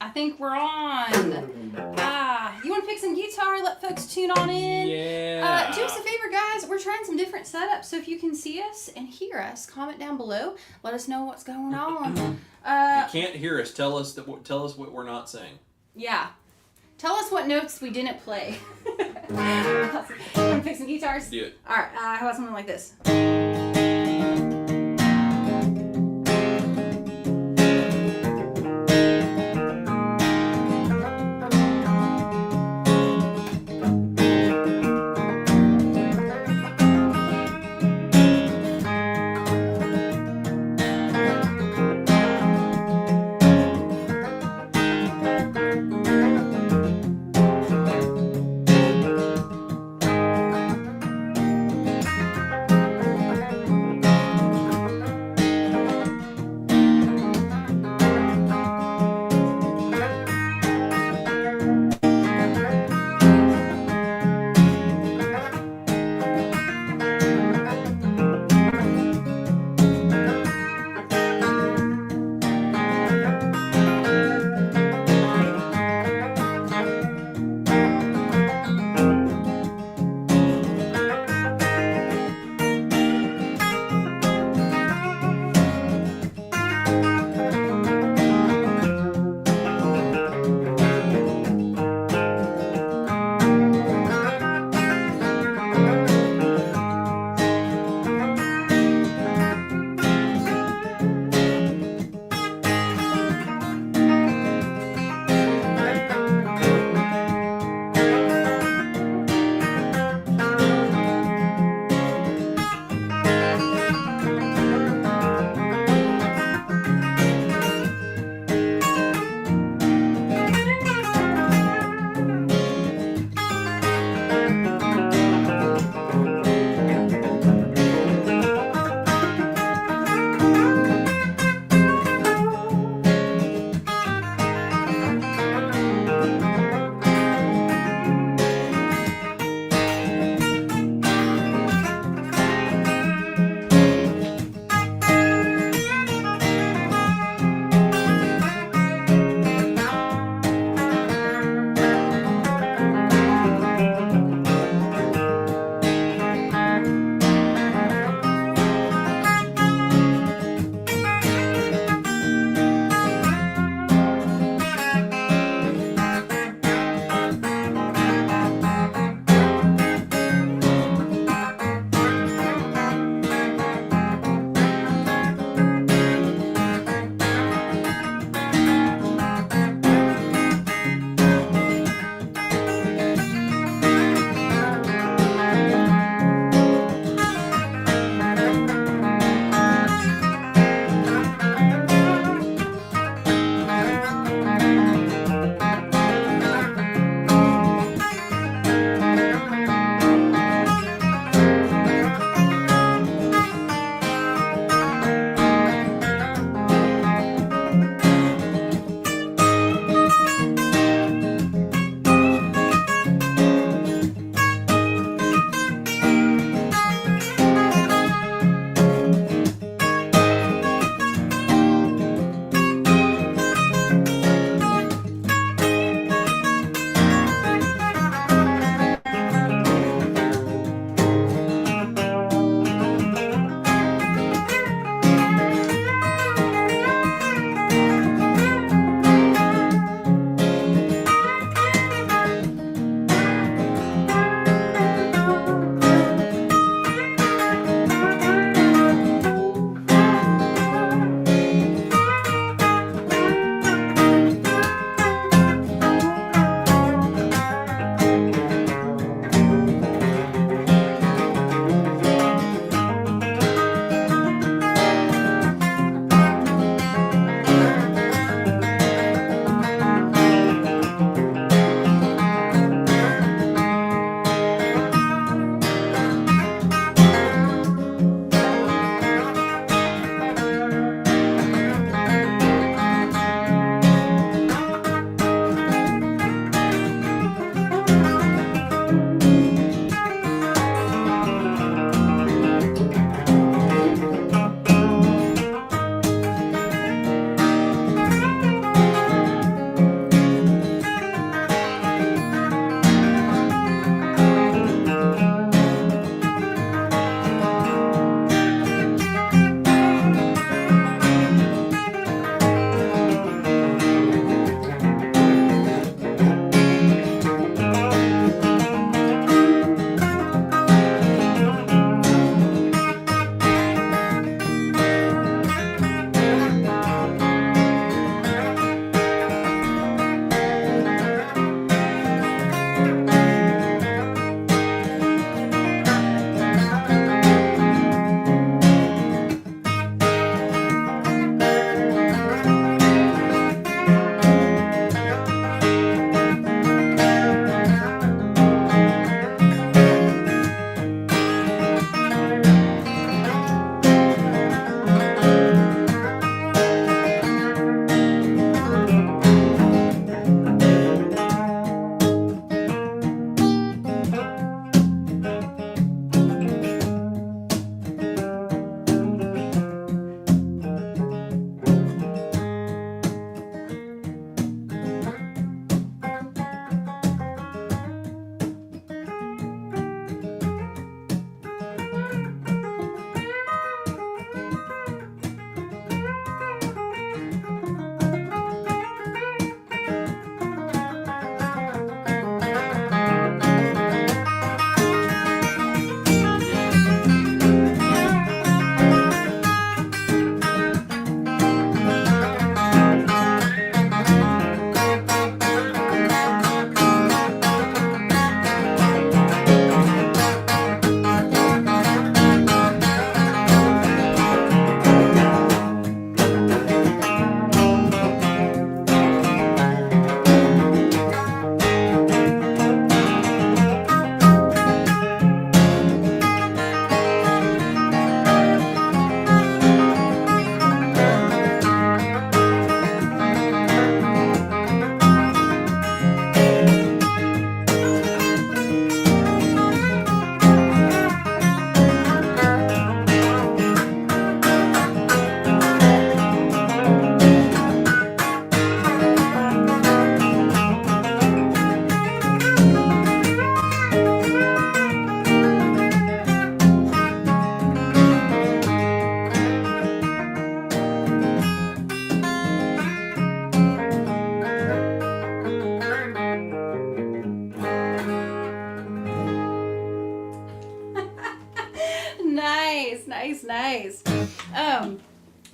I think we're on. You want to pick some guitar? Let folks tune on in. Yeah. Do us a favor, guys. We're trying some different setups, so if you can see us and hear us, comment down below. Let us know what's going on. If you can't hear us, tell us what we're not saying. Yeah. Tell us what notes we didn't play. You want to pick some guitars? Do it. All right. How about something like this?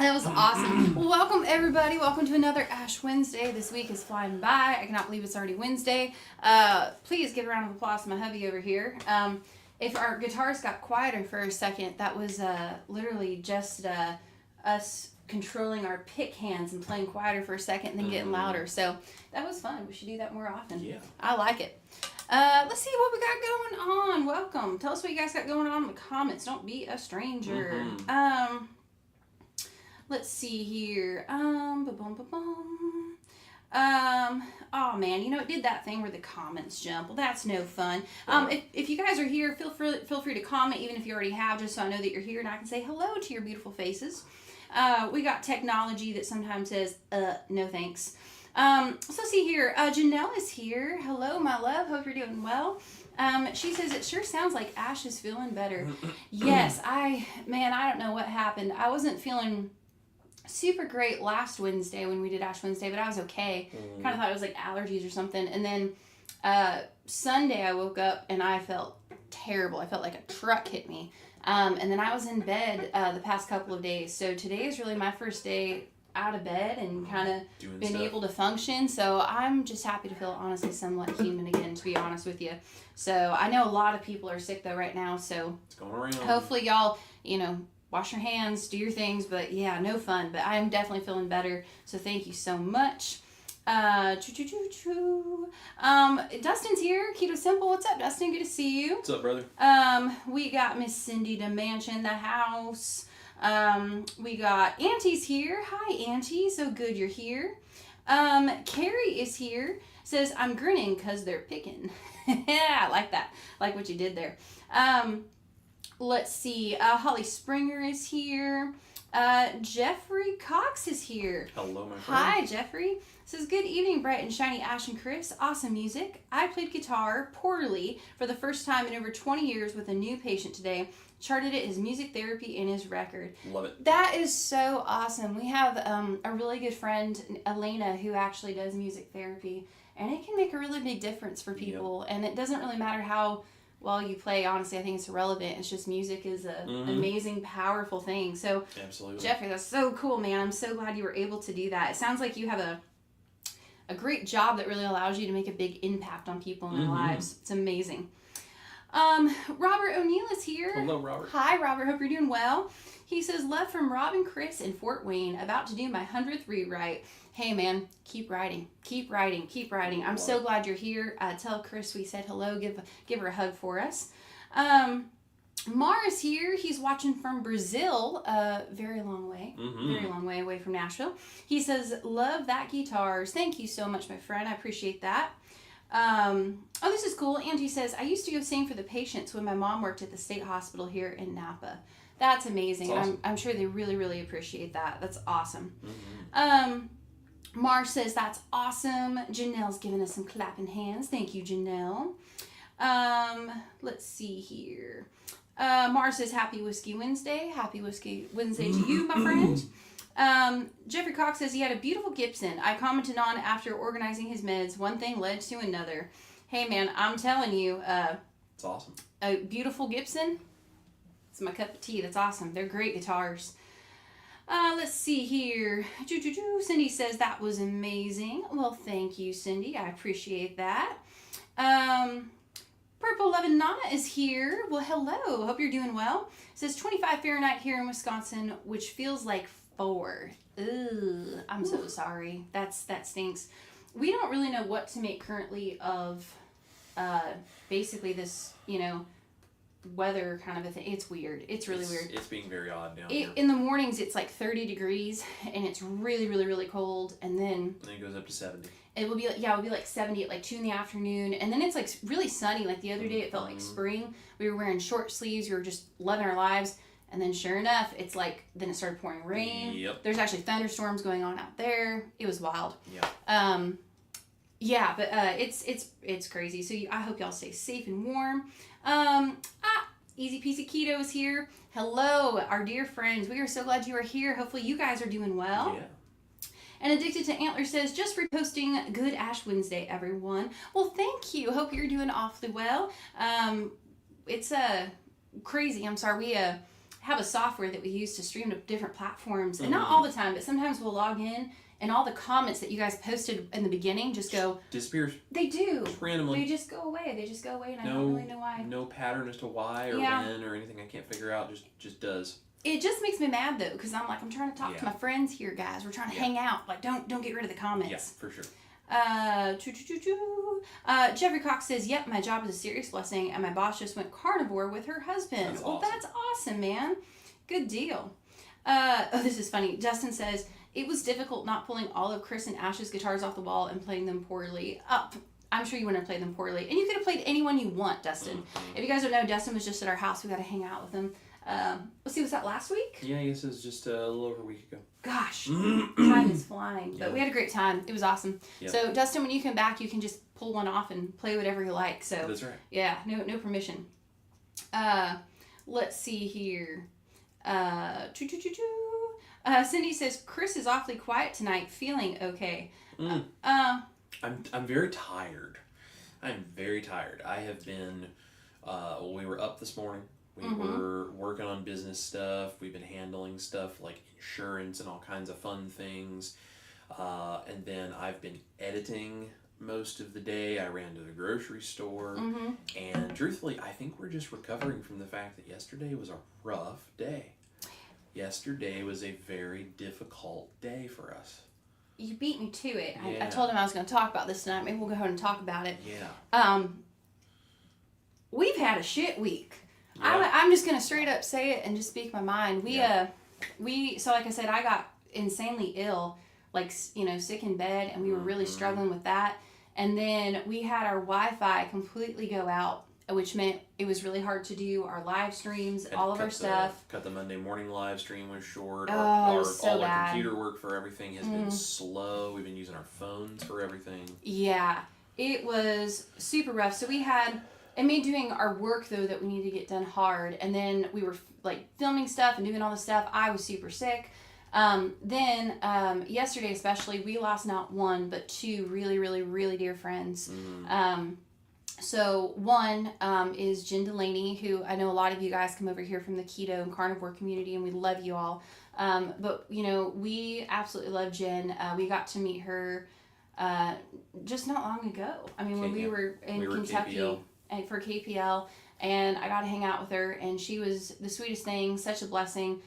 That was awesome. Well, welcome everybody. Welcome to another Ash Wednesday. This week is flying by. I cannot believe it's already Wednesday. Please give a round of applause to my hubby over here. If our guitars got quieter for a second, that was literally just us controlling our pick hands and playing quieter for a second and then getting louder. So that was fun. We should do that more often. Yeah. I like it. Let's see what we got going on. Welcome. Tell us what you guys got going on in the comments. Don't be a stranger. Let's see here. Oh man, it did that thing where the comments jump. Well, that's no fun. If you guys are here, feel free to comment, even if you already have, just so I know that you're here and I can say hello to your beautiful faces. We got technology that sometimes says, no thanks. So let's see here. Janelle is here. Hello, my love. Hope you're doing well. She says, it sure sounds like Ash is feeling better. Yes, I don't know what happened. I wasn't feeling super great last Wednesday when we did Ash Wednesday, but I was okay. Kind of thought it was like allergies or something. And then Sunday I woke up and I felt terrible. I felt like a truck hit me. And then I was in bed the past couple of days. So today is really my first day out of bed and kind of been able to function. So I'm just happy to feel honestly somewhat human again, to be honest with you. So I know a lot of people are sick though right now. So it's going around. Hopefully y'all, wash your hands, do your things, but yeah, no fun. But I am definitely feeling better, so thank you so much. Dustin's here. Keto Simple. What's up, Dustin? Good to see you. What's up, brother? We got Miss Cindy DeManch in the house. We got Auntie's here. Hi, Auntie. So good you're here. Carrie is here. Says, I'm grinning because they're picking. Yeah, I like that. Like what you did there. Let's see. Holly Springer is here. Jeffrey Cox is here. Hello, my friend. Hi, Jeffrey. Says, good evening, bright and shiny Ash and Chris. Awesome music. I played guitar poorly for the first time in over 20 years with a new patient today. Charted it as music therapy in his record. Love it. That is so awesome. We have a really good friend, Elena, who actually does music therapy. And it can make a really big difference for people. Yep. And it doesn't really matter how well you play. Honestly, I think it's irrelevant. It's just music is an amazing, powerful thing. So, absolutely, Jeffrey, that's so cool, man. I'm so glad you were able to do that. It sounds like you have a great job that really allows you to make a big impact on people in their lives. It's amazing. Robert O'Neill is here. Hello, Robert. Hi, Robert. Hope you're doing well. He says, love from Rob and Chris in Fort Wayne. About to do my 100th rewrite. Hey, man, keep writing. Keep writing. Keep writing. I'm so glad you're here. Tell Chris we said hello. Give her a hug for us. Mara's here. He's watching from Brazil. Very long way. Very long way away from Nashville. He says, love that guitars. Thank you so much, my friend. I appreciate that. Oh, this is cool. Angie says, I used to go sing for the patients when my mom worked at the state hospital here in Napa. That's amazing. That's awesome. I'm sure they really, really appreciate that. That's awesome. Mar says, that's awesome. Janelle's giving us some clapping hands. Thank you, Janelle. Let's see here. Mar says, happy Whiskey Wednesday. Happy Whiskey Wednesday to you, my friend. Jeffrey Cox says he had a beautiful Gibson. I commented on after organizing his meds. One thing led to another. Hey, man, I'm telling you. It's awesome. A beautiful Gibson. It's my cup of tea. That's awesome. They're great guitars. Let's see here. Cindy says that was amazing. Well, thank you, Cindy. I appreciate that. Purple Lovin' Nana is here. Well, hello. Hope you're doing well. It says 25 Fahrenheit here in Wisconsin, which feels like 4. Ugh, I'm so sorry. That stinks. We don't really know what to make currently of basically this, weather kind of a thing. It's weird. It's really weird. It's being very odd down here. In the mornings, it's like 30 degrees, and it's really, really, really cold. And then it goes up to 70. It will be like 70 at like 2 in the afternoon. And then it's like really sunny. Like the other day, it felt like spring. We were wearing short sleeves. We were just loving our lives. And then sure enough, it's like, then it started pouring rain. Yep. There's actually thunderstorms going on out there. It was wild. Yeah. Yeah, but it's crazy. So I hope y'all stay safe and warm. Easy Peasy Keto is here. Hello, our dear friends. We are so glad you are here. Hopefully you guys are doing well. Yeah. And Addicted to Antler says, just reposting good Ash Wednesday, everyone. Well, thank you. Hope you're doing awfully well. It's crazy. I'm sorry. We have a software that we use to stream to different platforms, and not all the time, but sometimes we'll log in and all the comments that you guys posted in the beginning just go disappears. They do. Just randomly. They just go away. And I don't really know why. No pattern as to why or when or anything. I can't figure out. Just does. It just makes me mad though, because I'm trying to talk to my friends here, guys. We're trying to hang out. Like, don't get rid of the comments. Yeah, for sure. Jeffrey Cox says, "Yep, my job is a serious blessing, and my boss just went carnivore with her husband." That's awesome. That's awesome, man. Good deal. This is funny. Justin says, "It was difficult not pulling all of Chris and Ash's guitars off the wall and playing them poorly." I'm sure you wouldn't have played them poorly, and you could have played any one you want, Dustin. If you guys don't know, Dustin was just at our house. We got to hang out with him. Let's see, was that last week? Yeah, I guess it was just a little over a week ago. Gosh, time is flying. But Yeah. we had a great time. It was awesome. Yep. So, Dustin, when you come back, you can just pull one off and play whatever you like. So That's right. yeah, no permission. Let's see here. Cindy says, "Chris is awfully quiet tonight, feeling okay." I'm very tired. I'm very tired. I have been, we were up this morning. We were working on business stuff. We've been handling stuff like insurance and all kinds of fun things. And then I've been editing most of the day. I ran to the grocery store. And truthfully, I think we're just recovering from the fact that yesterday was a rough day. Yesterday was a very difficult day for us. You beat me to it. I Yeah. told him I was going to talk about this tonight. Maybe we'll go ahead and talk about it. Yeah. We've had a shit week. Yeah. I'm just going to straight up say it and just speak my mind. So like I said, I got insanely ill, like, sick in bed, and we were really struggling with that. And then we had our Wi-Fi completely go out, which meant it was really hard to do our live streams, all of our stuff. Cut the Monday morning live stream was short. Oh, Our so bad. computer work for everything has been slow. We've been using our phones for everything. Yeah, it was super rough. So it made doing our work, though, that we needed to get done hard. And then we were, like, filming stuff and doing all this stuff. I was super sick. Then, yesterday especially, we lost not one, but two really, really, really dear friends. So one is Jen Delaney, who I know a lot of you guys come over here from the keto and carnivore community, and we love you all. But, we absolutely love Jen. We got to meet her just not long ago. I mean, when we were in Kentucky for KPL, and I got to hang out with her, and she was the sweetest thing, such a blessing.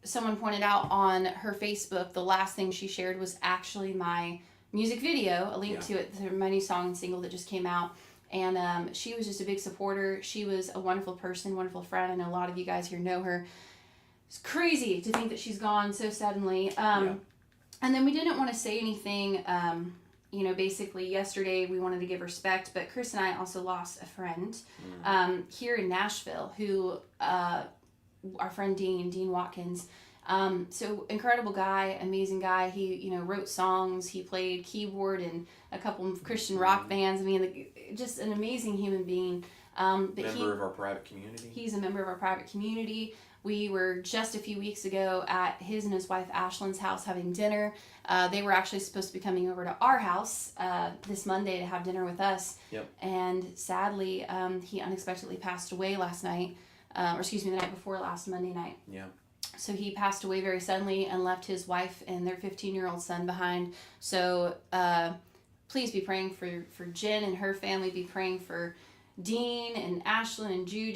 Someone pointed out on her Facebook, the last thing she shared was actually my music video, a link to it, my new song and single that just came out. And she was just a big supporter. She was a wonderful person, wonderful friend. I know a lot of you guys here know her. It's crazy to think that she's gone so suddenly. And then we didn't want to say anything. Basically yesterday we wanted to give respect, but Chris and I also lost a friend here in Nashville who, our friend Dean Watkins. So incredible guy, amazing guy. He, wrote songs. He played keyboard in a couple of Christian rock bands. I mean, just an amazing human being. Member of our private community. He's a member of our private community. We were just a few weeks ago at his and his wife Ashlyn's house having dinner. They were actually supposed to be coming over to our house this Monday to have dinner with us. Yep. And sadly, he unexpectedly passed away last night. The night before last, Monday night. Yeah. So he passed away very suddenly and left his wife and their 15-year-old son behind. So please be praying for Jen and her family. Be praying for Dean and Ashlyn and Jude.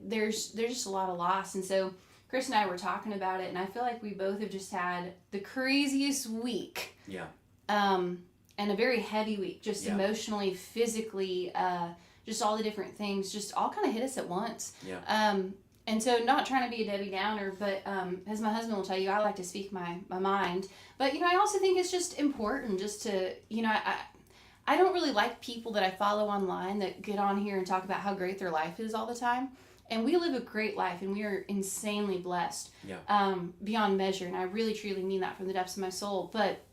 There's just a lot of loss. And so Chris and I were talking about it, and I feel like we both have just had the craziest week. Yeah. And a very heavy week, just emotionally, physically, just all the different things, just all kind of hit us at once. Yeah. And so, not trying to be a Debbie Downer, but as my husband will tell you, I like to speak my mind. But, I also think it's just important just to, I don't really like people that I follow online that get on here and talk about how great their life is all the time. And we live a great life, and we are insanely blessed beyond measure. And I really, truly mean that from the depths of my soul. But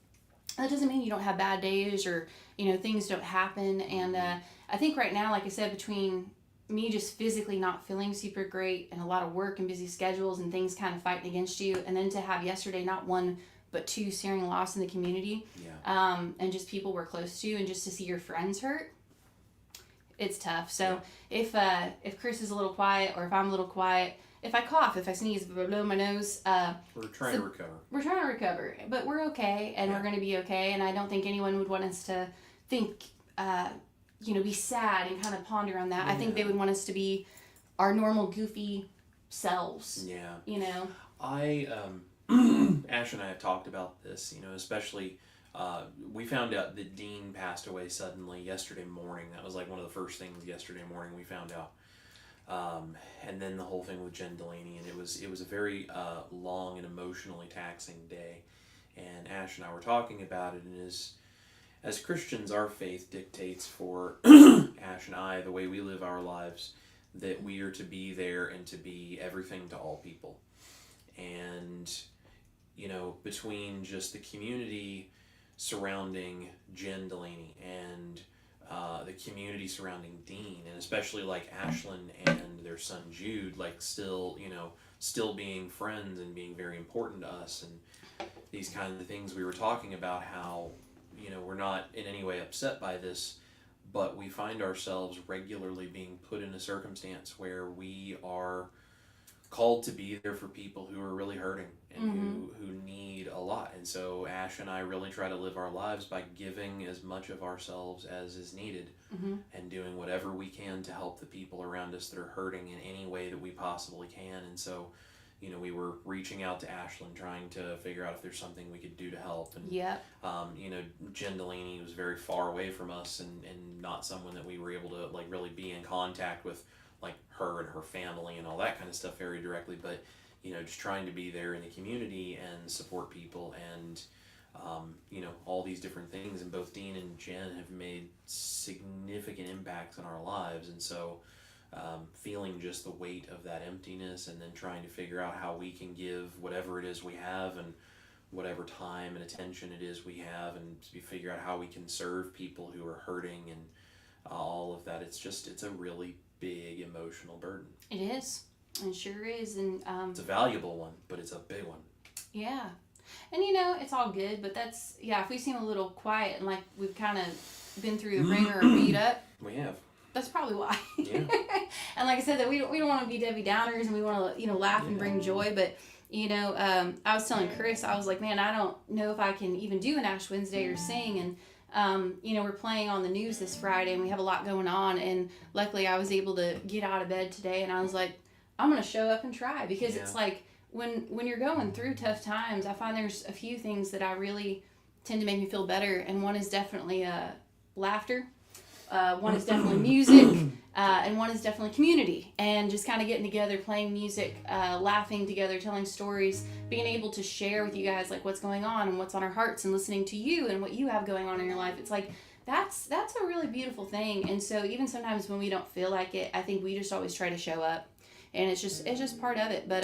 that doesn't mean you don't have bad days or, things don't happen. And I think right now, like I said, between me just physically not feeling super great and a lot of work and busy schedules and things kind of fighting against you, and then to have yesterday not one but two searing loss in the community, and just people we're close to, and just to see your friends hurt, it's tough. So if Chris is a little quiet, or if I'm a little quiet, if I cough, if I sneeze, blow my nose, we're trying to recover. We're trying to recover, but we're okay, and we're going to be okay. And I don't think anyone would want us to think, be sad and kind of ponder on that. I think they would want us to be our normal, goofy selves. Yeah. I, Ash and I have talked about this, especially, we found out that Dean passed away suddenly yesterday morning. That was like one of the first things yesterday morning we found out. And then the whole thing with Jen Delaney, and it was a very long and emotionally taxing day. And Ash and I were talking about it, and as Christians, our faith dictates for Ash and I, the way we live our lives, that we are to be there and to be everything to all people. And, between just the community surrounding Jen Delaney and the community surrounding Dean, and especially like Ashlyn and their son Jude, like still being friends and being very important to us, and these kinds of things. We were talking about how, we're not in any way upset by this, but we find ourselves regularly being put in a circumstance where we are called to be there for people who are really hurting and who need a lot. And so Ash and I really try to live our lives by giving as much of ourselves as is needed and doing whatever we can to help the people around us that are hurting in any way that we possibly can. And so, we were reaching out to Ashlyn, trying to figure out if there's something we could do to help. And, Jen Delaney was very far away from us and not someone that we were able to like really be in contact with, like her and her family and all that kind of stuff very directly, but just trying to be there in the community and support people and all these different things. And both Dean and Jen have made significant impacts on our lives, and so feeling just the weight of that emptiness, and then trying to figure out how we can give whatever it is we have and whatever time and attention it is we have, and to figure out how we can serve people who are hurting and all of that. It's a really big emotional burden. It is. It sure is. And it's a valuable one, but it's a big one. Yeah. And it's all good, but that's, if we seem a little quiet and like we've kind of been through the ringer or beat up. We have. That's probably why. Yeah. And like I said, that we don't want to be Debbie Downers, and we want to, laugh and bring joy, but I was telling Chris, I was like, man, I don't know if I can even do an Ash Wednesday or sing. And we're playing on the news this Friday, and we have a lot going on, and luckily I was able to get out of bed today, and I was like, I'm going to show up and try, because it's like when you're going through tough times, I find there's a few things that I really tend to make me feel better, and one is definitely laughter, one is definitely music, and one is definitely community, and just kind of getting together, playing music, laughing together, telling stories, being able to share with you guys like what's going on and what's on our hearts, and listening to you and what you have going on in your life. It's like that's a really beautiful thing. And so even sometimes when we don't feel like it, I think we just always try to show up, and it's just part of it. But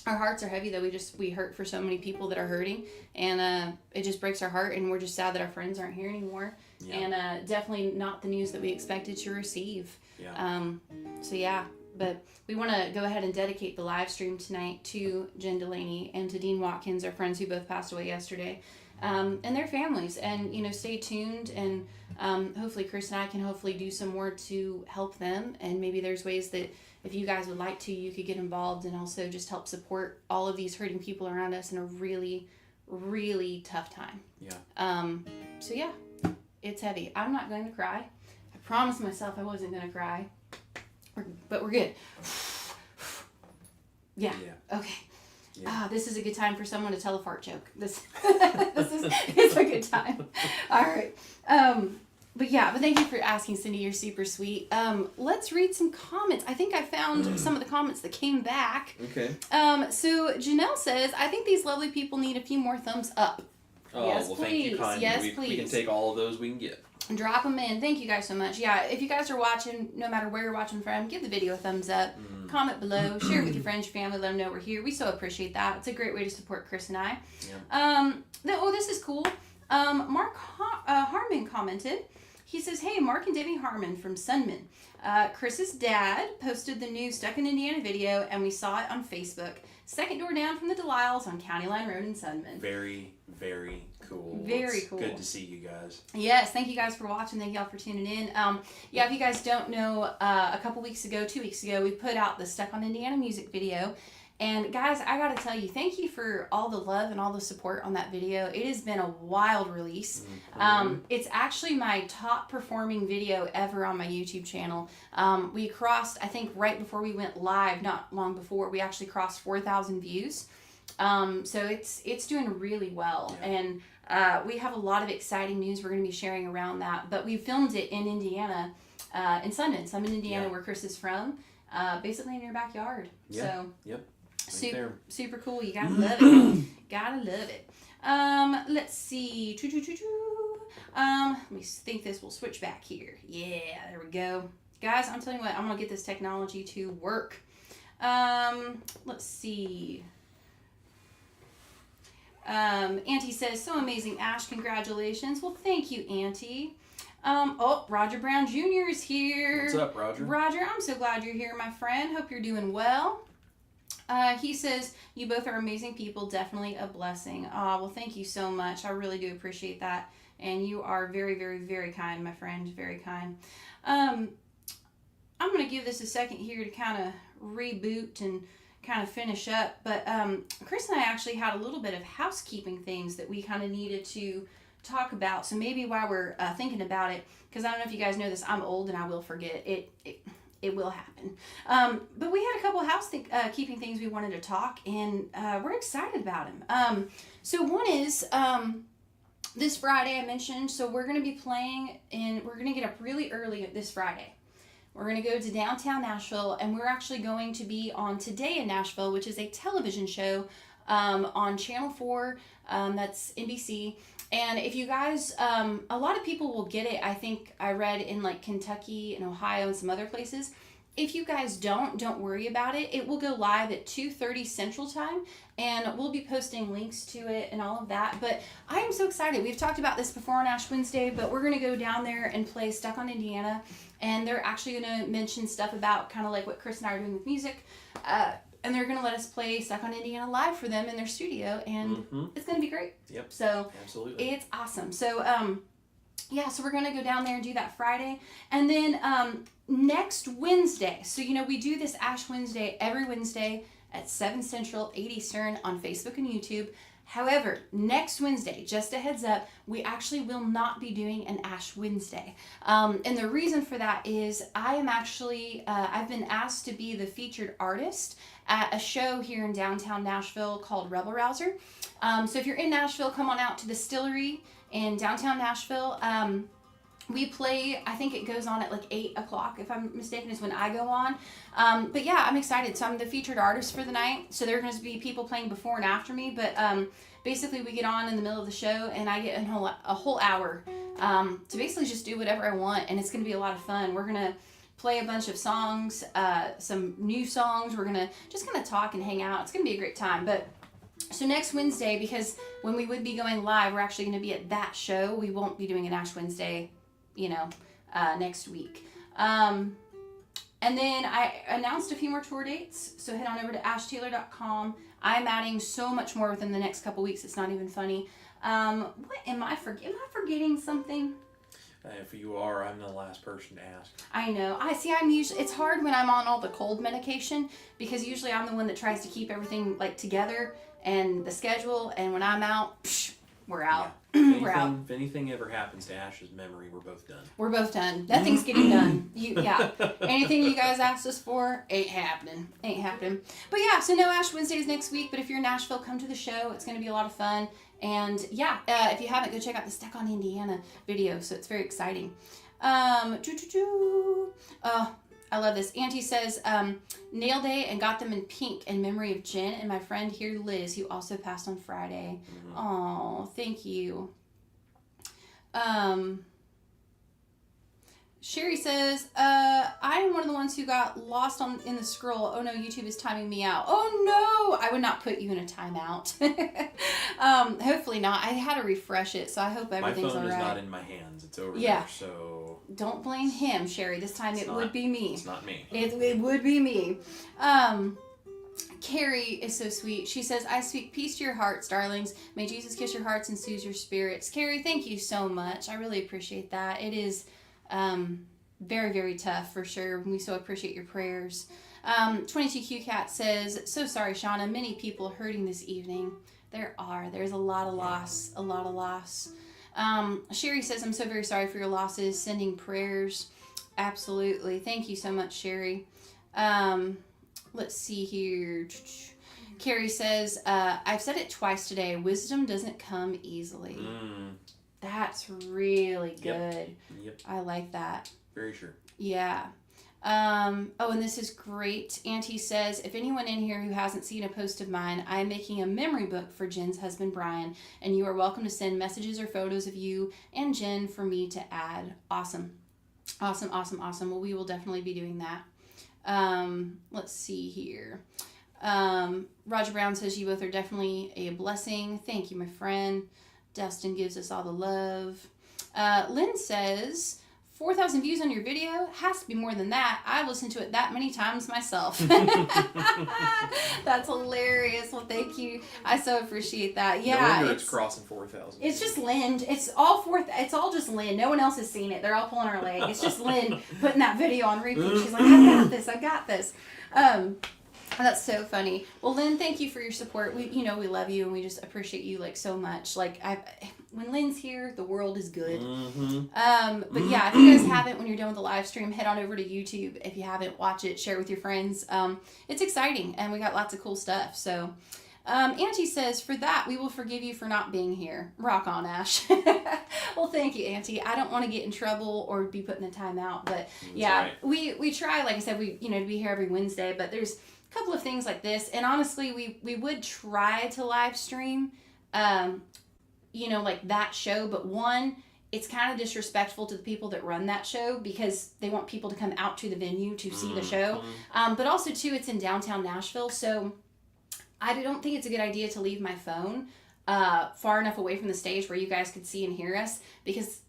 our hearts are heavy, though. We hurt for so many people that are hurting, and it just breaks our heart, and we're just sad that our friends aren't here anymore. Yeah. And definitely not the news that we expected to receive. Yeah. But we want to go ahead and dedicate the live stream tonight to Jen Delaney and to Dean Watkins, our friends who both passed away yesterday, and their families. And stay tuned, and hopefully Chris and I can hopefully do some more to help them. And maybe there's ways that if you guys would like to, you could get involved and also just help support all of these hurting people around us in a really, really tough time. Yeah. It's heavy. I'm not going to cry. I promised myself I wasn't going to cry. But we're good. Yeah. Okay. Yeah. This is a good time for someone to tell a fart joke. It's a good time. All right. But thank you for asking, Cindy. You're super sweet. Let's read some comments. I think I found some of the comments that came back. Okay. So Janelle says, I think these lovely people need a few more thumbs up. Oh, yes, well, please. Thank you kindly. Yes, please. We can take all of those we can get. Drop them in. Thank you guys so much. Yeah, if you guys are watching, no matter where you're watching from, give the video a thumbs up. Comment below. Share it with your friends, your family. Let them know we're here. We so appreciate that. It's a great way to support Chris and I. Yeah. This is cool. Mark Harmon commented. He says, hey, Mark and Debbie Harmon from Sunman. Chris's dad posted the new Stuck in Indiana video, and we saw it on Facebook. Second door down from the Delisles on County Line Road in Sunman. Very, very cool. Very It's cool. Good to see you guys. Yes, thank you guys for watching. Thank y'all for tuning in. Yeah, if you guys don't know, a couple weeks ago, 2 weeks ago, we put out the Stuck on Indiana music video. And guys, I gotta tell you, thank you for all the love and all the support on that video. It has been a wild release. It's actually my top performing video ever on my YouTube channel. We crossed, I think right before we went live, not long before, we actually crossed 4,000 views. So it's doing really well. Yeah. And we have a lot of exciting news we're going to be sharing around that. But we filmed it in Indiana, in Sundance. I'm in Indiana, where Chris is from, basically in your backyard. Yeah. So Yep. super cool. You gotta love it. Gotta love it. Let's see. Let me think this will switch back here. Yeah, there we go. Guys, I'm telling you what, I'm gonna get this technology to work. Let's see. Auntie says, so amazing, Ash. Congratulations. Well, thank you, Auntie. Oh, Roger Brown Jr. is here. What's up, Roger? Roger, I'm so glad you're here, my friend. Hope you're doing well. He says, you both are amazing people. Definitely a blessing. Well, thank you so much. I really do appreciate that. And you are very, very, very kind, my friend. Very kind. I'm going to give this a second here to kind of reboot and kind of finish up. But Chris and I actually had a little bit of housekeeping things that we kind of needed to talk about. So maybe while we're thinking about it, because I don't know if you guys know this, I'm old and I will forget. It will happen. But we had a couple housekeeping things we wanted to talk, and we're excited about them. So one is this Friday I mentioned, so we're going to be playing, and we're going to get up really early this Friday. We're going to go to downtown Nashville, and we're actually going to be on Today in Nashville, which is a television show on Channel 4, that's NBC. And if you guys, a lot of people will get it, I think I read in like Kentucky and Ohio and some other places. If you guys don't worry about it. It will go live at 2:30 Central Time, and we'll be posting links to it and all of that. But I am so excited. We've talked about this before on Ash Wednesday, but we're going to go down there and play Stuck on Indiana, and they're actually going to mention stuff about kind of like what Chris and I are doing with music. And they're going to let us play Stuck on Indiana live for them in their studio, and it's going to be great. Yep. So absolutely, it's awesome. So yeah, so we're going to go down there and do that Friday. And then next Wednesday, so we do this Ash Wednesday every Wednesday at 7 Central, 8 Eastern on Facebook and YouTube. However, next Wednesday, just a heads up, we actually will not be doing an Ash Wednesday. And the reason for that is I am actually, I've been asked to be the featured artist at a show here in downtown Nashville called Rebel Rouser. So if you're in Nashville, come on out to the Distillery in downtown Nashville. We play, I think it goes on at like 8 o'clock, if I'm mistaken, is when I go on. But yeah, I'm excited. So I'm the featured artist for the night. So there are going to be people playing before and after me. But basically we get on in the middle of the show, and I get a whole hour to basically just do whatever I want. And it's going to be a lot of fun. We're going to play a bunch of songs, some new songs. We're going to just kind of talk and hang out. It's going to be a great time. But so next Wednesday, because when we would be going live, we're actually going to be at that show. We won't be doing an Ash Wednesday next week. And then I announced a few more tour dates, so head on over to ashtaylor.com. I'm adding so much more within the next couple weeks, it's not even funny. What am I forgetting something? If you are, I'm the last person to ask. I know. It's hard when I'm on all the cold medication, because usually I'm the one that tries to keep everything like together and the schedule, and when I'm out, we're out. Yeah. We're out. If anything ever happens to Ash's memory, we're both done. We're both done. Nothing's getting done. Anything you guys asked us for ain't happening. But yeah, so no Ash Wednesdays next week. But if you're in Nashville, come to the show. It's going to be a lot of fun. And yeah, if you haven't, go check out the Stuck on Indiana video. So it's very exciting. I love this. Auntie says, nailed it and got them in pink in memory of Jen and my friend here, Liz, who also passed on Friday. Oh, thank you. Sherry says, I am one of the ones who got lost in the scroll. Oh no, YouTube is timing me out. Oh no, I would not put you in a timeout. Hopefully not. I had to refresh it, so I hope everything's all right. My phone is not in my hands. It's over there, so... Don't blame him, Sherry. This time it would be me. It's not me. It would be me. Carrie is so sweet. She says, I speak peace to your hearts, darlings. May Jesus kiss your hearts and soothe your spirits. Carrie, thank you so much. I really appreciate that. It is very, very tough for sure. We so appreciate your prayers. 22Q Cat says, so sorry, Shauna. Many people hurting this evening. There's a lot of loss. A lot of loss. Sherry says, I'm so very sorry for your losses. Sending prayers. Absolutely. Thank you so much, Sherry. Let's see here. Carrie says, I've said it twice today. Wisdom doesn't come easily. That's really good. Yep. I like that. Very sure. Yeah. And this is great. Auntie says, if anyone in here who hasn't seen a post of mine, I am making a memory book for Jen's husband, Brian, and you are welcome to send messages or photos of you and Jen for me to add. Awesome. Awesome, awesome, awesome. Well, we will definitely be doing that. Let's see here. Roger Brown says you both are definitely a blessing. Thank you, my friend. Dustin gives us all the love. Lynn says 4,000 views on your video has to be more than that. I've listened to it that many times myself. That's hilarious. Well, thank you. I so appreciate that. Yeah, no wonder it's crossing 4,000. It's just Lynn. It's all just Lynn. No one else has seen it. They're all pulling our leg. It's just Lynn putting that video on repeat. She's like, I got this. That's so funny. Well, Lynn, thank you for your support. We love you and we just appreciate you like so much. Like when Lynn's here, the world is good. But yeah, if you guys haven't, when you're done with the live stream, head on over to YouTube. If you haven't, watch it, share it with your friends. It's exciting and we got lots of cool stuff. So, Auntie says, for that, we will forgive you for not being here. Rock on, Ash. Well, thank you, Auntie. I don't want to get in trouble or be put in a timeout, but yeah, right. we try, like I said, to be here every Wednesday, but there's couple of things like this, and honestly we would try to live stream like that show, but one, it's kind of disrespectful to the people that run that show because they want people to come out to the venue to see the show, but also too, it's in downtown Nashville, so I don't think it's a good idea to leave my phone far enough away from the stage where you guys could see and hear us, because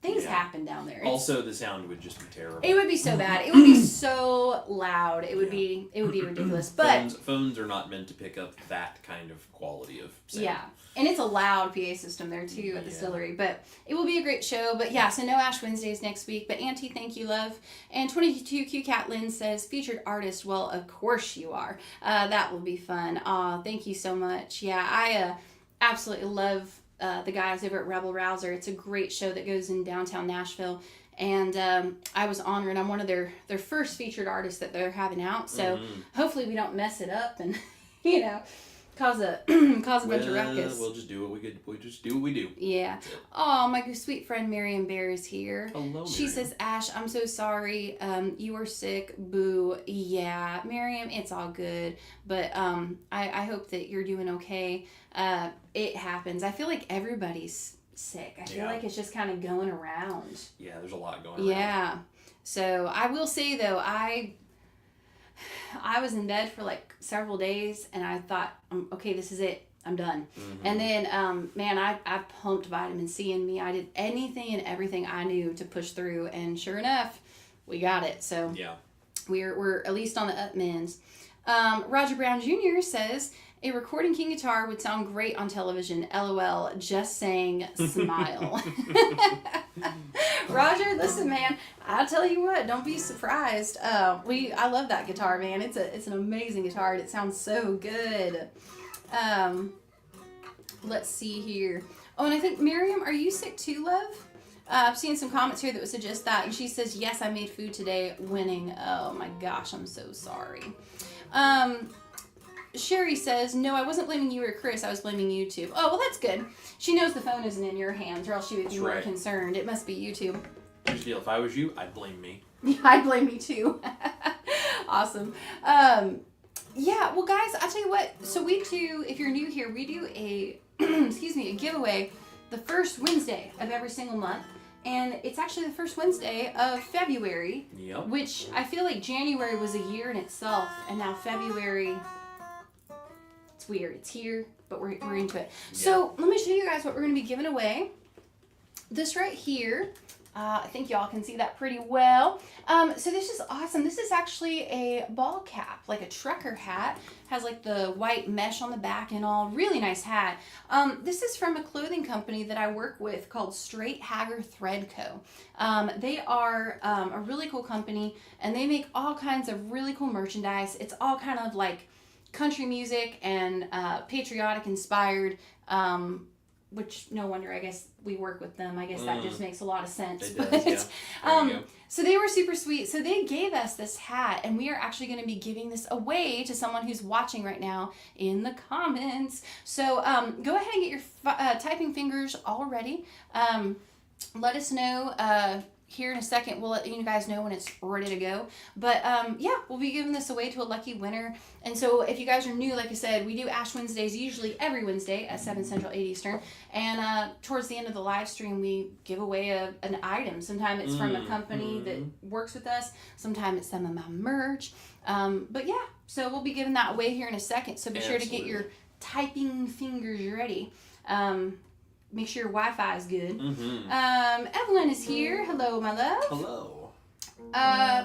things happen down there. Also, the sound would just be terrible. It would be so bad. It would be so loud. It would be ridiculous. But phones are not meant to pick up that kind of quality of sound. Yeah, and it's a loud PA system there too at the distillery. But it will be a great show. But yeah, so no Ash Wednesdays next week. But Auntie, thank you, love. And 22Q Cat Lynn says featured artist. Well, of course you are. That will be fun. Aw, thank you so much. Yeah, I absolutely love the guys over at Rebel Rouser. It's a great show that goes in downtown Nashville, and I was honored. I'm one of their first featured artists that they're having out, so hopefully we don't mess it up and cause a bunch of ruckus. We'll just do what we do. Yeah. Oh, my sweet friend Miriam Bear is here. Hello, Miriam. She says, Ash, I'm so sorry. You were sick. Boo. Yeah, Miriam, it's all good. But I hope that you're doing okay. It happens. I feel like everybody's sick. I feel like it's just kind of going around. Yeah, there's a lot going on. Yeah. So I will say though, I was in bed for like several days and I thought, okay, this is it. I'm done. And then, I pumped vitamin C in me. I did anything and everything I knew to push through, and sure enough, we got it. So we're at least on the up mends. Roger Brown Jr. says, a recording king guitar would sound great on television. LOL. Just saying. Smile. Roger, listen, man. I'll tell you what. Don't be surprised. I love that guitar, man. It's an amazing guitar. And it sounds so good. Let's see here. Oh, and I think Miriam, are you sick too, love? I've seen some comments here that would suggest that, and she says, yes, I made food today. Winning. Oh my gosh, I'm so sorry. Sherry says, no, I wasn't blaming you or Chris. I was blaming YouTube. Oh, well, that's good. She knows the phone isn't in your hands, or else she would be more concerned. It must be YouTube. Here's the deal. If I was you, I'd blame me. Yeah, I'd blame me too. Awesome. Yeah, well, guys, I'll tell you what. So we do, if you're new here, we do a, a giveaway the first Wednesday of every single month. And it's actually the first Wednesday of February, which I feel like January was a year in itself, and now February, it's weird. It's here, but we're into it. So let me show you guys what we're going to be giving away. This right here I think y'all can see that pretty well. So this is awesome. This is actually a ball cap, like a trucker hat. Has like the white mesh on the back and all. Really nice hat. This is from a clothing company that I work with called Straight Hager Thread Co. They are a really cool company, and they make all kinds of really cool merchandise. It's all kind of like country music and patriotic inspired, which no wonder, I guess we work with them. I guess that just makes a lot of sense. It does, yeah. So they were super sweet. So they gave us this hat, and we are actually going to be giving this away to someone who's watching right now in the comments. So go ahead and get your typing fingers all ready. Let us know here in a second. We'll let you guys know when it's ready to go. But yeah, we'll be giving this away to a lucky winner. And so if you guys are new, like I said, we do Ash Wednesdays usually every Wednesday at 7 Central, 8 Eastern. And towards the end of the live stream, we give away an item. Sometimes it's from a company that works with us. Sometimes it's some of my merch. But yeah, so we'll be giving that away here in a second. So be sure to get your typing fingers ready. Make sure your Wi-Fi is good. Evelyn is here. Hello, my love. Hello.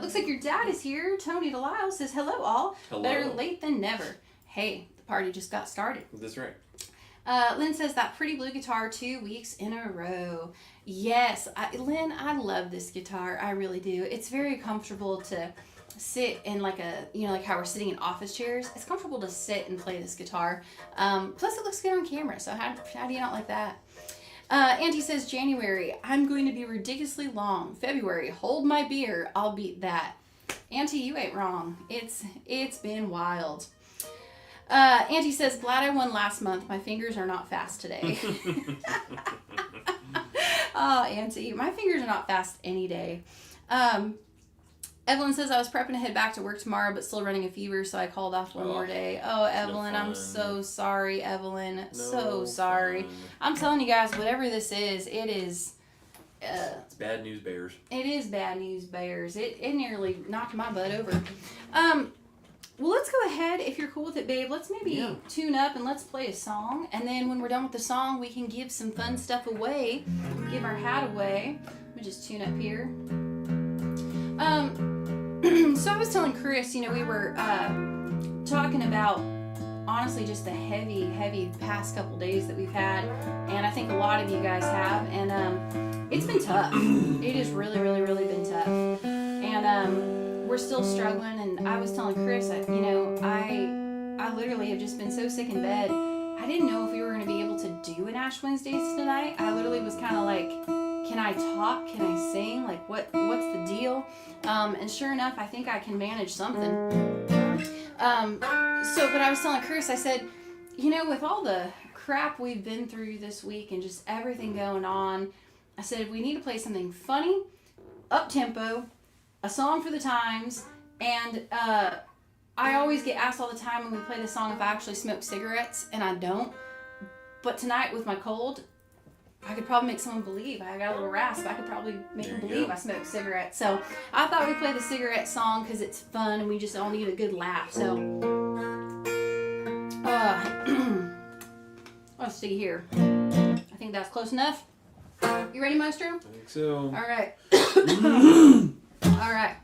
Looks like your dad is here. Tony Delisle says, hello, all. Hello. Better late than never. Hey, the party just got started. That's right. Lynn says, that pretty blue guitar 2 weeks in a row. Yes, Lynn, I love this guitar. I really do. It's very comfortable to sit in like a, like how we're sitting in office chairs. It's comfortable to sit and play this guitar. Plus it looks good on camera. So how do you not like that? Auntie says, January, I'm going to be ridiculously long. February, hold my beer. I'll beat that. Auntie, you ain't wrong. It's been wild. Auntie says, glad I won last month. My fingers are not fast today. Oh, Auntie, my fingers are not fast any day. Evelyn says, I was prepping to head back to work tomorrow, but still running a fever, so I called off one more day. Oh, Evelyn, I'm so sorry, Evelyn. So sorry. I'm telling you guys, whatever this is, it is... it's bad news bears. It is bad news bears. It nearly knocked my butt over. Well, let's go ahead, if you're cool with it, babe. Let's maybe tune up and let's play a song. And then when we're done with the song, we can give some fun stuff away. Give our hat away. Let me just tune up here. So I was telling Chris, we were talking about, honestly, just the heavy past couple days that we've had. And I think a lot of you guys have. And it's been tough. It has really, really, really been tough. And we're still struggling. And I was telling Chris, I literally have just been so sick in bed. I didn't know if we were going to be able to do an Ash Wednesdays tonight. I literally was kind of like, can I talk? Can I sing? Like, what's the deal? And sure enough, I think I can manage something. But I was telling Chris, I said, with all the crap we've been through this week and just everything going on, I said, we need to play something funny, up-tempo, a song for the times, and I always get asked all the time when we play this song if I actually smoke cigarettes, and I don't. But tonight with my cold, I could probably make someone believe. I got a little rasp. I could probably make them believe I smoke cigarettes. So I thought we'd play the cigarette song because it's fun and we just all need a good laugh. So let's see here. I think that's close enough. You ready, Maestro? I think so. All right. All right.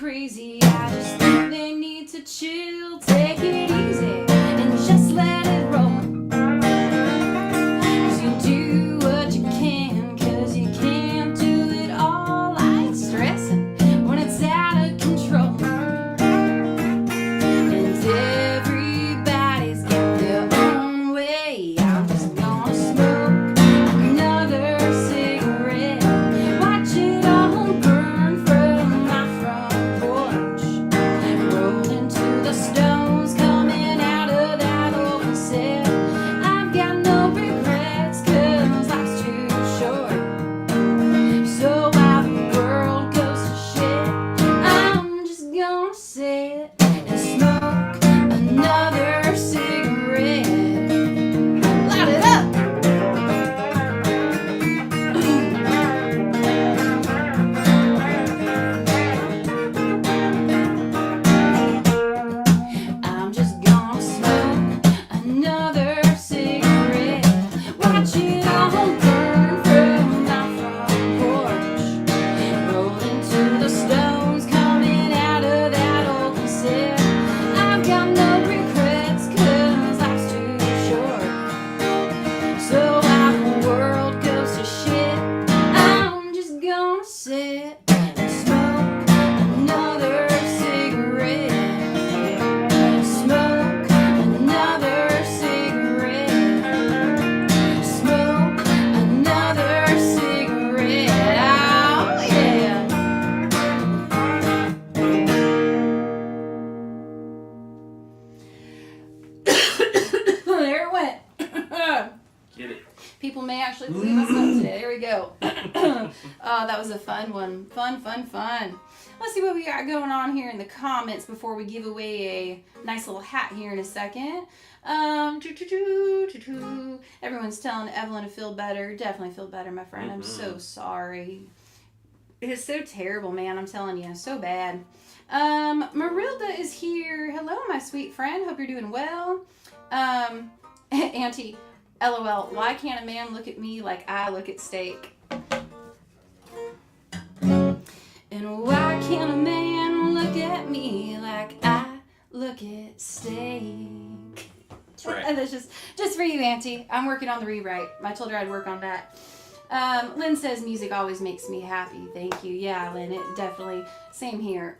crazy. I just think they need to chill, take it easy, and may actually believe us up today. There we go. Oh, that was a fun one. Fun. Let's see what we got going on here in the comments before we give away a nice little hat here in a second. Everyone's telling Evelyn to feel better. Definitely feel better, my friend. I'm so sorry. It is so terrible, man. I'm telling you, so bad. Marilda is here. Hello, my sweet friend. Hope you're doing well. Auntie, LOL. Why can't a man look at me like I look at steak? And why can't a man look at me like I look at steak? That's right. And that's just for you, Auntie. I'm working on the rewrite. I told her I'd work on that. Lynn says music always makes me happy. Thank you. Yeah, Lynn, it definitely. Same here.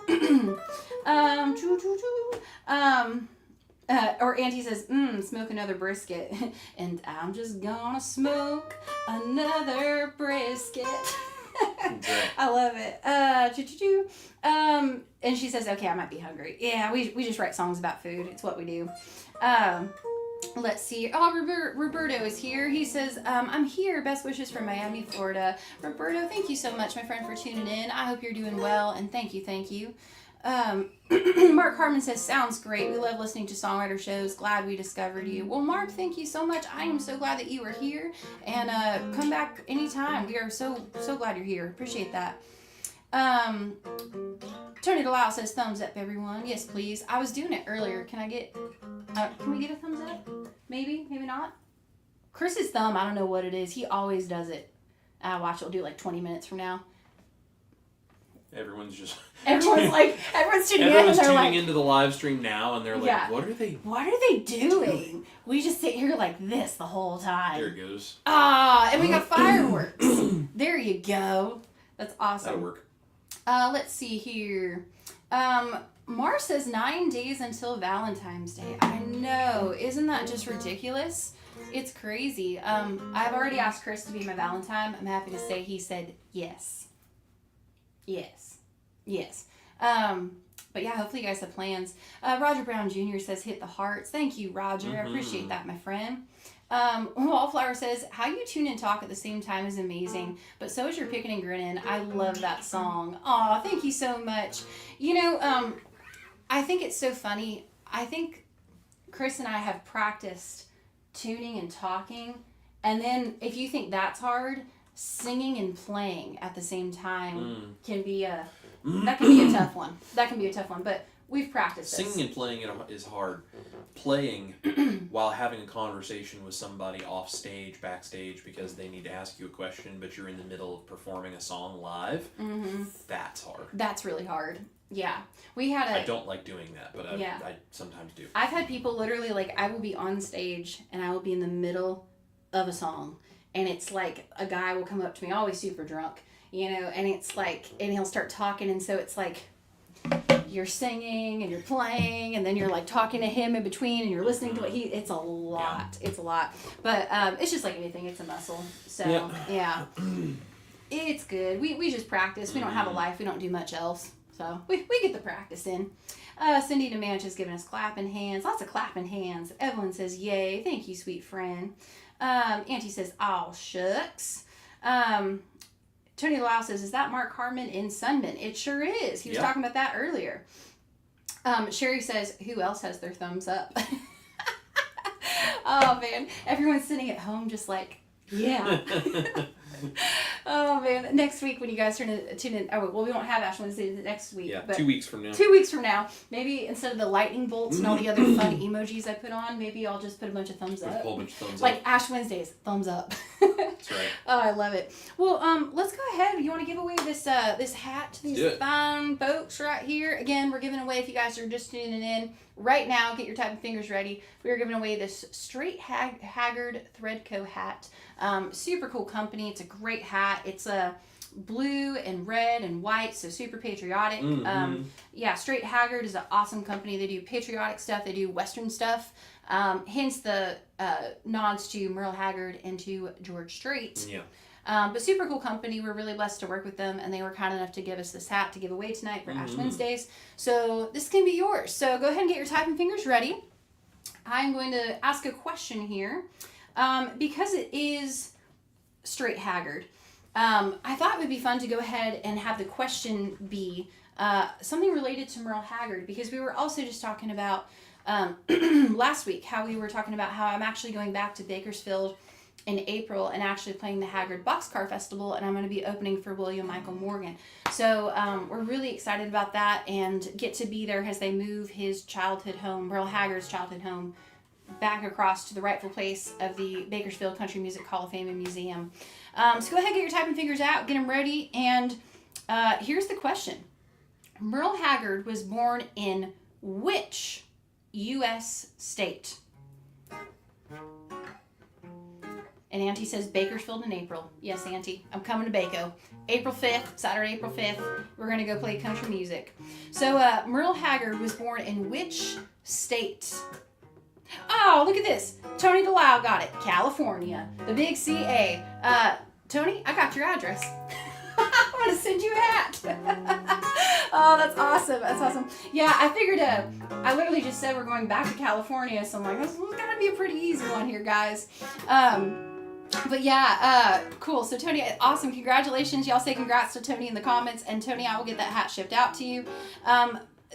Or Auntie says, smoke another brisket. And I'm just gonna smoke another brisket. I love it. And she says, okay, I might be hungry. Yeah, we just write songs about food. It's what we do. Let's see. Oh, Roberto is here. He says, I'm here. Best wishes from Miami, Florida. Roberto, thank you so much, my friend, for tuning in. I hope you're doing well, and thank you. Mark Harmon says, sounds great. We love listening to songwriter shows. Glad we discovered you. Well, Mark, thank you so much. I am so glad that you are here, and come back anytime. We are so glad you're here. Appreciate that. Tony DeLisle says, thumbs up, everyone. Yes, please. I was doing it earlier. Can we get a thumbs up? Maybe not. Chris's thumb, I don't know what it is. He always does it. Watch, it'll do like 20 minutes from now. Everyone's tuning in, and they're like, into the live stream now, and they're like, yeah. What are they doing? We just sit here like this the whole time. There it goes. And we got fireworks. There you go. That's awesome. That'll work. Let's see here. Mar says 9 days until Valentine's Day. I know. Isn't that just ridiculous? It's crazy. I've already asked Chris to be my Valentine. I'm happy to say he said yes. Yes. But yeah, hopefully you guys have plans. Roger Brown Jr. says hit the hearts. Thank you, Roger. I appreciate that, my friend. Wallflower says, how you tune and talk at the same time is amazing, but so is your picking and grinning. I love that song. Aw, thank you so much. You know, I think it's so funny. I think Chris and I have practiced tuning and talking, and then if you think that's hard, singing and playing at the same time can be a tough one. That can be a tough one, but we've practiced this. Singing and playing is hard. Playing while having a conversation with somebody off stage, backstage, because they need to ask you a question, but you're in the middle of performing a song live, that's hard. That's really hard. Yeah. I don't like doing that, but I sometimes do. I've had people literally, like, I will be on stage, and I will be in the middle of a song, and it's like a guy will come up to me, always super drunk, you know, and it's like, and he'll start talking, and so it's like, you're singing and you're playing, and then you're like talking to him in between, and you're listening to what it's a lot. Yeah. It's a lot. But it's just like anything, it's a muscle. So yeah. It's good. We just practice. We don't have a life. We don't do much else. So we get the practice in. Cindy DeManch is giving us clapping hands. Lots of clapping hands. Evelyn says, yay. Thank you, sweet friend. Auntie says, aw, shucks. Tony Lau says, is that Mark Harmon in Sunman? It sure is. He was talking about that earlier. Sherry says, who else has their thumbs up? Oh, man. Everyone's sitting at home just like, yeah. Oh, man. Next week when you guys tune in, we won't have Ash Wednesday next week. Yeah, but 2 weeks from now. 2 weeks from now. Maybe instead of the lightning bolts and all the other fun emojis I put on, maybe I'll just put a bunch of thumbs up. A whole bunch of thumbs up. Like Ash Wednesdays, thumbs up. That's right. Oh, I love it. Well, let's go ahead. You want to give away this hat to these fine folks right here? Again, we're giving away, if you guys are just tuning in right now, get your typing fingers ready. We are giving away this Straight Haggard Threadco hat. Super cool company. It's a great hat. It's a blue and red and white, so super patriotic. Straight Haggard is an awesome company. They do patriotic stuff. They do Western stuff. Hence the nods to Merle Haggard and to George Strait. Yeah. But super cool company. We're really blessed to work with them, and they were kind enough to give us this hat to give away tonight for Ash Wednesdays. So this can be yours. So go ahead and get your typing fingers ready. I'm going to ask a question here. Because it is straight Haggard. I thought it would be fun to go ahead and have the question be something related to Merle Haggard, because we were also just talking about last week how we were talking about how I'm actually going back to Bakersfield in April and actually playing the Haggard Boxcar Festival, and I'm going to be opening for William Michael Morgan. So we're really excited about that and get to be there as they move his childhood home, Merle Haggard's childhood home, back across to the rightful place of the Bakersfield Country Music Hall of Fame and Museum. So go ahead, get your typing fingers out, get them ready, and here's the question. Merle Haggard was born in which U.S. state? And Auntie says Bakersfield in April. Yes, Auntie, I'm coming to Baco. April 5th, Saturday, April 5th, we're going to go play country music. So Merle Haggard was born in which state? Oh, look at this. Tony Delisle got it. California. The big CA. Tony, I got your address. I'm going to send you a hat. Oh, that's awesome. That's awesome. Yeah, I figured, I literally just said we're going back to California, so I'm like, this is going to be a pretty easy one here, guys. But yeah, cool. So Tony, awesome. Congratulations. Y'all say congrats to Tony in the comments, and Tony, I will get that hat shipped out to you.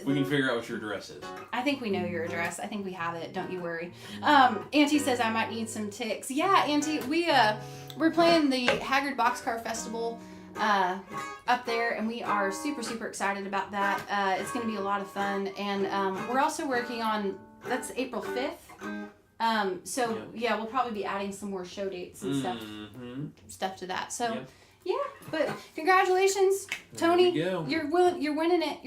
We can figure out what your address is. I think we know your address. I think we have it. Don't you worry. Auntie says I might need some ticks. Yeah, Auntie, we're playing the Haggard Boxcar Festival up there, and we are super, super excited about that. It's going to be a lot of fun, and we're also working on, that's April 5th. So yeah, we'll probably be adding some more show dates and stuff to that. So yeah, but congratulations, Tony. You're winning it.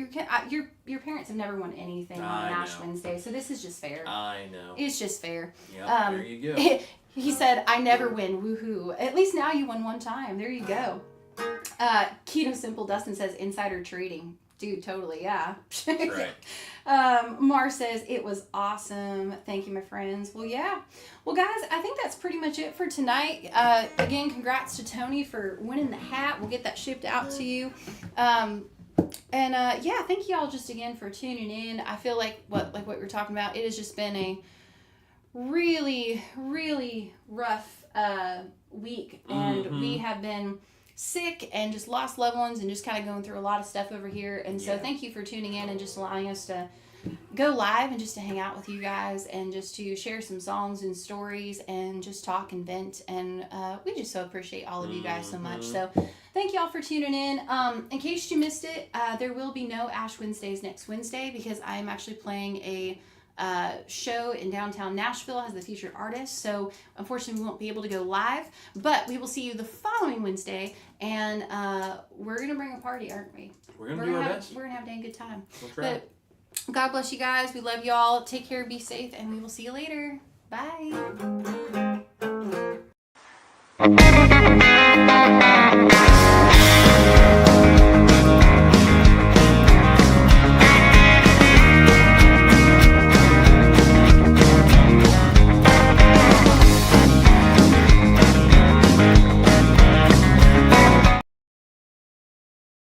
Your parents have never won anything on Ash Wednesday, so this is just fair. I know. It's just fair. Yep, there you go. He said, "I never win. Woohoo! At least now you won one time. There you go." Keto Simple Dustin says insider trading. Dude, totally, yeah. That's right. Mar says, it was awesome. Thank you, my friends. Well, yeah. Well, guys, I think that's pretty much it for tonight. Again, congrats to Tony for winning the hat. We'll get that shipped out to you. Yeah, thank you all just again for tuning in. I feel like what we were talking about, it has just been a really, really rough week. And we have been sick and just lost loved ones and just kind of going through a lot of stuff over here. And so thank you for tuning in and just allowing us to go live and just to hang out with you guys and just to share some songs and stories and just talk and vent. And we just so appreciate all of you guys so much. So thank you all for tuning in. In case you missed it, there will be no Ash Wednesdays next Wednesday because I am actually playing a show in downtown Nashville as the featured artist, so unfortunately we won't be able to go live, but we will see you the following Wednesday, and we're gonna bring a party, aren't we? We're gonna do our best. We're gonna have a dang good time. We'll try. But God bless you guys. We love y'all. Take care, be safe, and we will see you later. Bye.